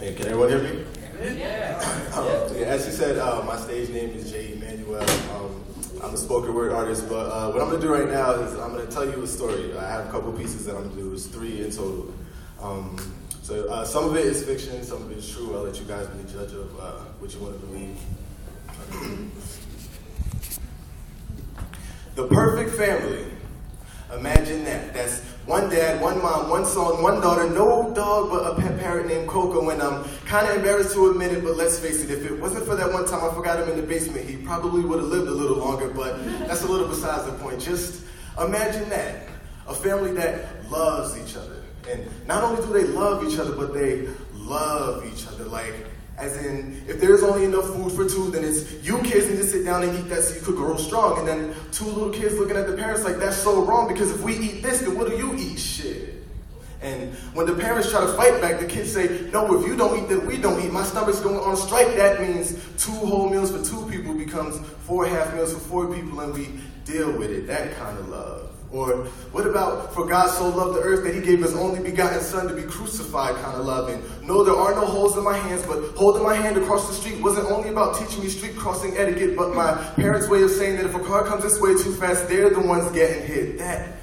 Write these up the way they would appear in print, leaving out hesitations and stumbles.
Hey, can everyone hear me? Yeah. As you said, my stage name is Emanuel. I'm a spoken word artist, but what I'm going to do right now is I'm going to tell you a story. I have a couple pieces that I'm going to do. It's 3 in total. So some of it is fiction, some of it is true. I'll let you guys be the judge of what you want to believe. The perfect family. Imagine that. That's one dad, one mom, one son, one daughter, no dog but a pet parrot named Coco. And I'm kind of embarrassed to admit it, but let's face it, if it wasn't for that one time I forgot him in the basement, he probably would have lived a little longer, but that's a little besides the point. Just imagine that. A family that loves each other. And not only do they love each other, but they love each other. Like, as in, if there's only enough food for 2, then it's you kids need to sit down and eat that so you could grow strong. And then 2 little kids looking at the parents like, that's so wrong, because if we eat this, then what do you eat? Shit. And when the parents try to fight back, the kids say, no, if you don't eat, then we don't eat. My stomach's going on strike. That means 2 whole meals for 2 people becomes 4 half meals for 4 people, and we deal with it. That kind of love. Or what about, for God so loved the earth that he gave his only begotten son to be crucified kind of love? And no, there are no holes in my hands, but holding my hand across the street wasn't only about teaching me street crossing etiquette, but my parents' way of saying that if a car comes this way too fast, they're the ones getting hit. That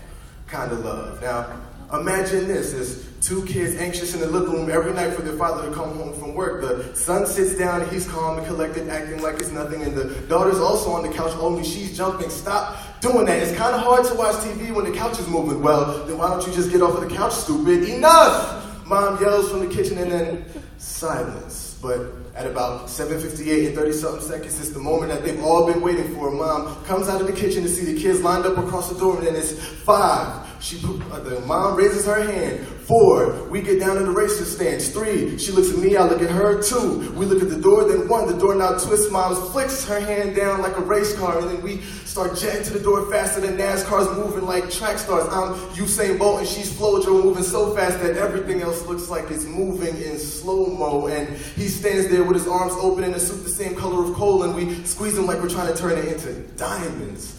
kind of love. Now, imagine this. There's 2 kids anxious in the living room every night for their father to come home from work. The son sits down and he's calm and collected, acting like it's nothing. And the daughter's also on the couch, only she's jumping. Stop doing that. It's kind of hard to watch TV when the couch is moving. Well, then why don't you just get off of the couch, stupid? Enough! Mom yells from the kitchen and then silence. But at about 7:58 and 30-something seconds, it's the moment that they've all been waiting for. Mom comes out of the kitchen to see the kids lined up across the door, and then it's 5. The mom raises her hand. 4, we get down in the racer stance. 3, she looks at me, I look at her. 2, we look at the door, then 1, the door now twists. Mom flicks her hand down like a race car, and then we start jetting to the door faster than NASCAR's moving like track stars. I'm Usain Bolt and she's Flojo, moving so fast that everything else looks like it's moving in slow-mo. And he stands there with his arms open in a suit the same color of coal, and we squeeze him like we're trying to turn it into diamonds.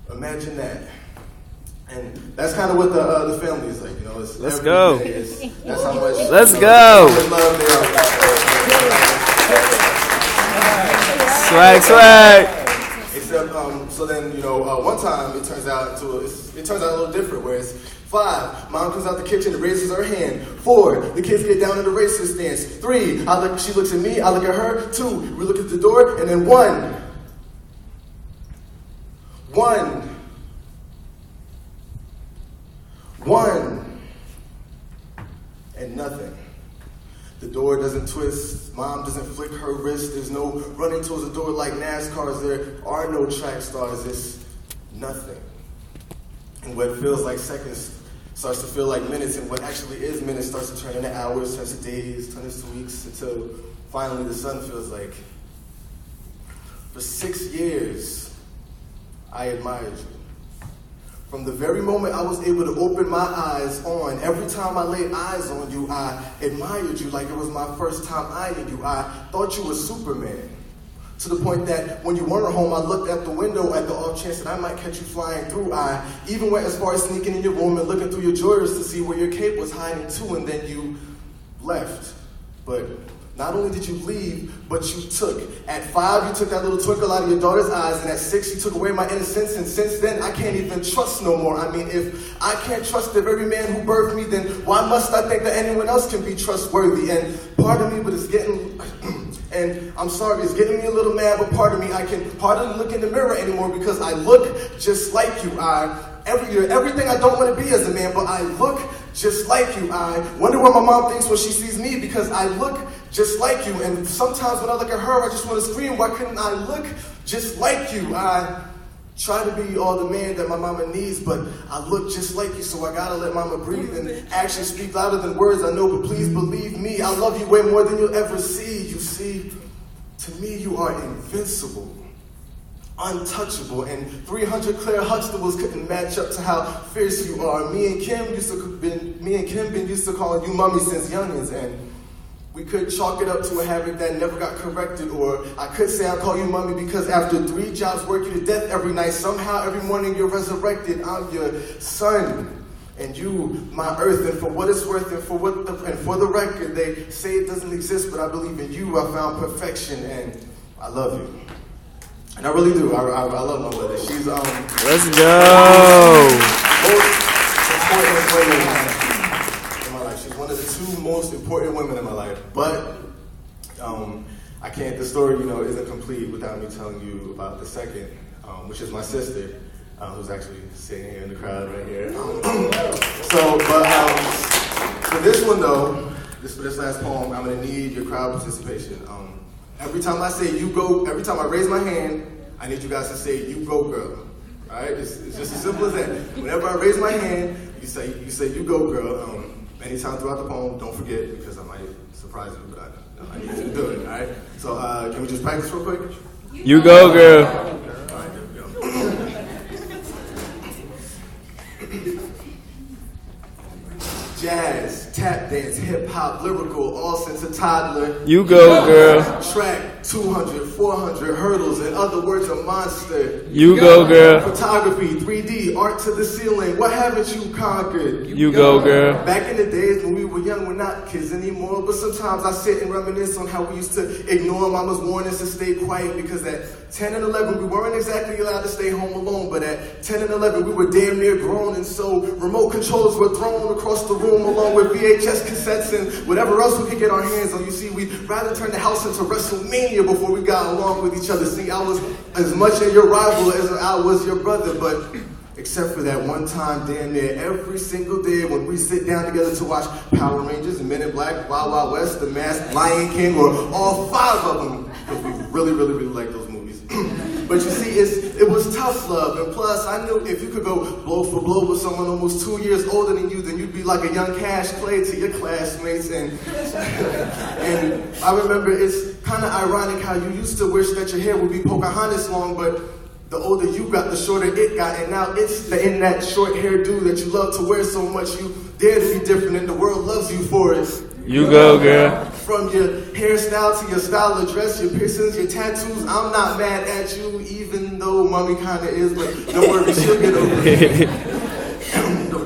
Imagine that. And that's kind of what the family is like, you know. It's Let's go. That's how much. Let's go. Love they are. Swag. Except, so then, you know, one time it turns out a little different. Where it's 5, mom comes out the kitchen and raises her hand. 4, the kids get down in the racer stance. 3, she looks at me, I look at her. 2, we look at the door, and then 1, and nothing. The door doesn't twist, mom doesn't flick her wrist, there's no running towards the door like NASCARs, there are no track stars, it's nothing. And what feels like seconds starts to feel like minutes, and what actually is minutes starts to turn into hours, turns to days, turns to weeks, until finally the sun feels like, for 6 years, I admired you. From the very moment I was able to open my eyes on, every time I laid eyes on you, I admired you like it was my first time eyeing you. I thought you were Superman. To the point that when you weren't home, I looked at the window at the off chance that I might catch you flying through. I even went as far as sneaking in your room and looking through your drawers to see where your cape was hiding too, and then you left. But not only did you leave, but you took. At 5, you took that little twinkle out of your daughter's eyes, and at 6, you took away my innocence, and since then, I can't even trust no more. I mean, if I can't trust the very man who birthed me, then why must I think that anyone else can be trustworthy? And pardon me, but it's getting, and I'm sorry, it's getting me a little mad, but pardon me, I can hardly look in the mirror anymore because I look just like you. Everything I don't want to be as a man, but I look just like you. I wonder what my mom thinks when she sees me because I look just like you. And sometimes when I look at her, I just want to scream, why couldn't I look just like you? I try to be all the man that my mama needs, but I look just like you, so I gotta let mama breathe and actions speak louder than words, I know, but please believe me, I love you way more than you'll ever see. You see, to me, you are invincible, untouchable, and 300 Claire Huxtables couldn't match up to how fierce you are. Me and Kim been used to calling you mommy since youngins, and we could chalk it up to a habit that never got corrected, or I could say I call you mommy because after 3 jobs work you to death every night, somehow every morning you're resurrected. I'm your son. And you, my earth, and for what it's worth, and for the record, they say it doesn't exist, but I believe in you. I found perfection, and I love you. And I really do. I love my mother. She's Let's go. most important women in my life. She's one of the two most important women in my life. But I can't. The story, isn't complete without me telling you about the second, which is my sister, who's actually sitting here in the crowd right here. For this one though, for this last poem, I'm gonna need your crowd participation. Every time I say you go, every time I raise my hand, I need you guys to say you go girl. All right, it's just as simple as that. Whenever I raise my hand, you say you go girl. Anytime throughout the poem, don't forget because I might surprise you, but I need you to do it. All right. So can we just practice real quick? You go, girl. All right, there we go. Jazz, tap dance, hip hop, lyrical, all since a toddler. You go, girl. Track 200, 400 hurdles, in other words, a monster. You go, girl. Photography, 3D, art to the ceiling. What haven't you conquered? You go, girl. Back in the days when we were young, we're not kids anymore, but sometimes I sit and reminisce on how we used to ignore mama's warnings to stay quiet because at 10 and 11, we weren't exactly allowed to stay home alone, but at 10 and 11, we were damn near grown, and so remote controllers were thrown across the room along with VHS cassettes and whatever else we could get our hands on. You see, we'd rather turn the house into WrestleMania before we got along with each other. See, I was as much of your rival as I was your brother, but except for that one time damn near every single day when we sit down together to watch Power Rangers, Men in Black, Wild Wild West, The Masked, Lion King, or all 5 of them, because we really, really, really like those movies. But you see, it was tough love, and plus I knew if you could go blow for blow with someone almost 2 years older than you, then you'd be like a young Cash Clay to your classmates. And I remember it's kind of ironic how you used to wish that your hair would be Pocahontas long, but the older you got, the shorter it got, and now it's in that short hairdo that you love to wear so much you dare to be different, and the world loves you for it. You go, girl. From your hairstyle to your style of dress, your piercings, your tattoos, I'm not mad at you, even though mommy kinda is, but don't worry, she'll get over it.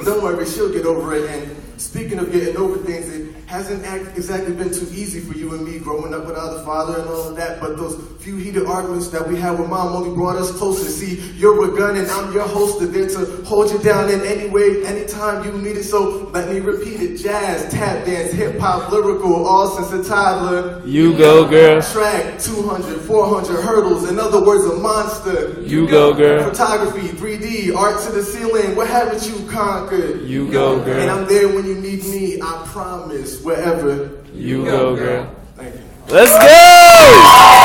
Don't worry, she'll get over it. And speaking of getting over things, it hasn't exactly been too easy for you and me growing up without a father and all of that, but those few heated arguments that we had with mom only brought us closer. See, you're a gun and I'm your holster, there to hold you down in any way, anytime you need it. So let me repeat it: jazz, tap dance, hip hop, lyrical, all since a toddler. You go, girl. Track 200, 400 hurdles, in other words, a monster. You go, girl. Photography, 3D, art to the ceiling. What haven't you conquered? You go, girl. And I'm there when you need me, I promise, wherever you go, girl. Thank you. Let's go!